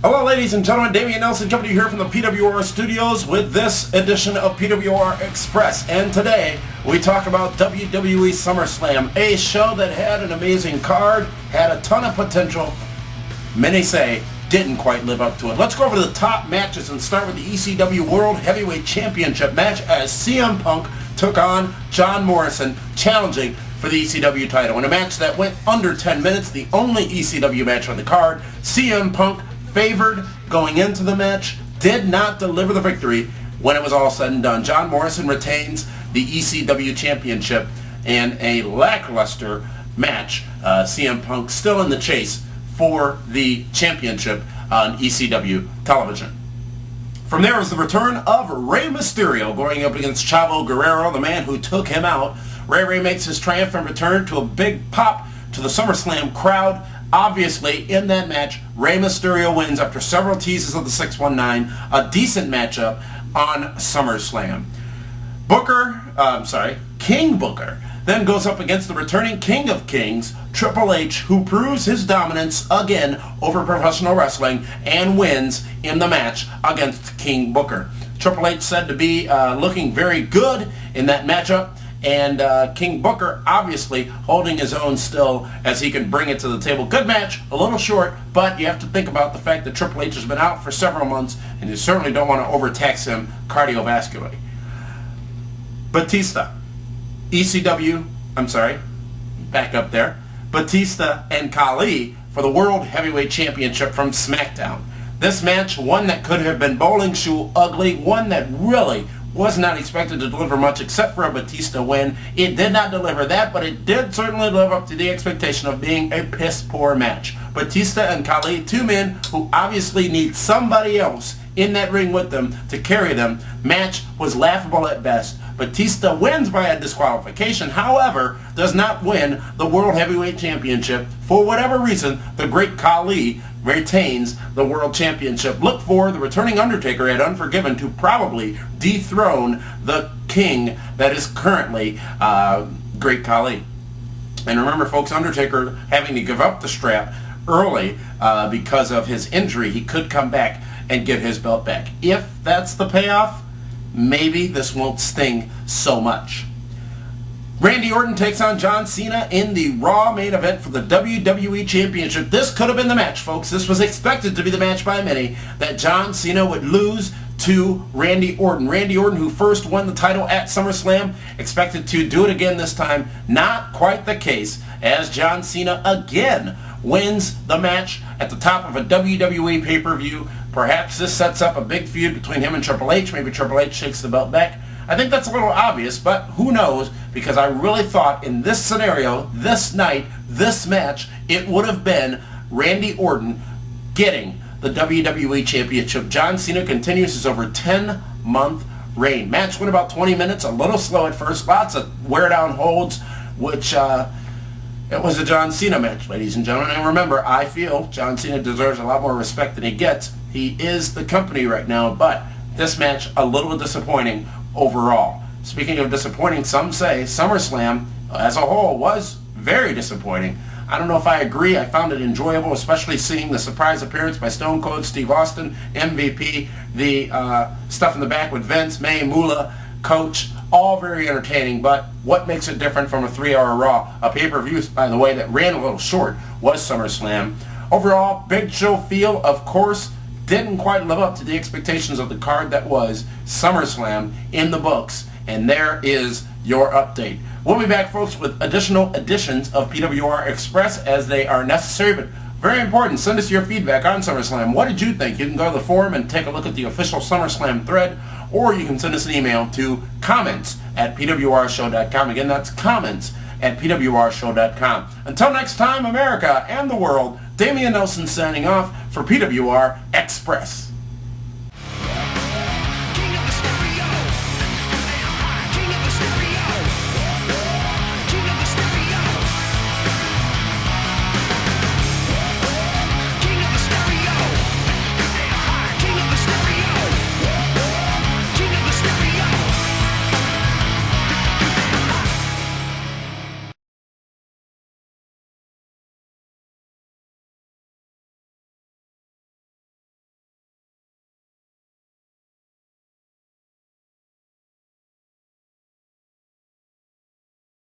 Hello ladies and gentlemen, Dameon Nelson coming to you here from the PWR studios with this edition of PWR Express. And today we talk about WWE Summerslam, a show that had an amazing card, had a ton of potential. Many say didn't quite live up to it. Let's go over the top matches and start with the ECW World Heavyweight Championship match as CM Punk took on John Morrison, challenging for the ECW title. In a match that went under 10 minutes, the only ECW match on the card, CM Punk favored going into the match, did not deliver the victory when it was all said and done. John Morrison retains the ECW Championship in a lackluster match. CM Punk still in the chase for the championship on ECW television. From there was the return of Rey Mysterio going up against Chavo Guerrero, the man who took him out. Ray makes his triumphant return to a big pop to the SummerSlam crowd. Obviously, in that match, Rey Mysterio wins after several teases of the 619, a decent matchup on SummerSlam. King Booker then goes up against the returning King of Kings, Triple H, who proves his dominance again over professional wrestling and wins in the match against King Booker. Triple H said to be looking very good in that matchup. And King Booker obviously holding his own still as he can bring it to the table. Good match, a little short, but you have to think about the fact that Triple H has been out for several months and you certainly don't want to overtax him cardiovascularly. Batista and Khali for the World Heavyweight Championship from SmackDown. This match, one that could have been bowling shoe ugly, one that really was not expected to deliver much except for a Batista win. It did not deliver that, but it did certainly live up to the expectation of being a piss-poor match. Batista and Khali, two men who obviously need somebody else in that ring with them to carry them. Match was laughable at best. Batista wins by a disqualification, however, does not win the World Heavyweight Championship. For whatever reason, the great Khali retains the World Championship. Look for the returning Undertaker at Unforgiven to probably dethrone the king that is currently Great Khali. And remember, folks, Undertaker having to give up the strap early because of his injury. He could come back and get his belt back. If that's the payoff, maybe this won't sting so much. Randy Orton takes on John Cena in the Raw main event for the WWE Championship. This could have been the match, folks. This was expected to be the match by many, that John Cena would lose to Randy Orton. Randy Orton, who first won the title at SummerSlam, expected to do it again this time. Not quite the case, as John Cena again wins the match at the top of a WWE pay-per-view. Perhaps this sets up a big feud between him and Triple H. Maybe Triple H takes the belt back. I think that's a little obvious, but who knows, because I really thought in this scenario, this night, this match, it would have been Randy Orton getting the WWE Championship. John Cena continues his over 10-month reign. Match went about 20 minutes, a little slow at first, lots of wear-down holds, which it was a John Cena match, ladies and gentlemen. And remember, I feel John Cena deserves a lot more respect than he gets. He is the company right now, but this match, a little disappointing overall. Speaking of disappointing, some say SummerSlam as a whole was very disappointing. I don't know if I agree. I found it enjoyable, especially seeing the surprise appearance by Stone Cold Steve Austin, MVP, the stuff in the back with Vince, May, Moolah, Coach, all very entertaining. But what makes it different from a 3-hour Raw? A pay-per-view, by the way, that ran a little short was SummerSlam. Overall, big show feel, of course, didn't quite live up to the expectations of the card that was SummerSlam in the books. And there is your update. We'll be back, folks, with additional editions of PWR Express as they are necessary, but very important. Send us your feedback on SummerSlam. What did you think? You can go to the forum and take a look at the official SummerSlam thread, or you can send us an email to comments@pwrshow.com. Again, that's comments@pwrshow.com. Until next time, America and the world, Dameon Nelson signing off for PWR Express.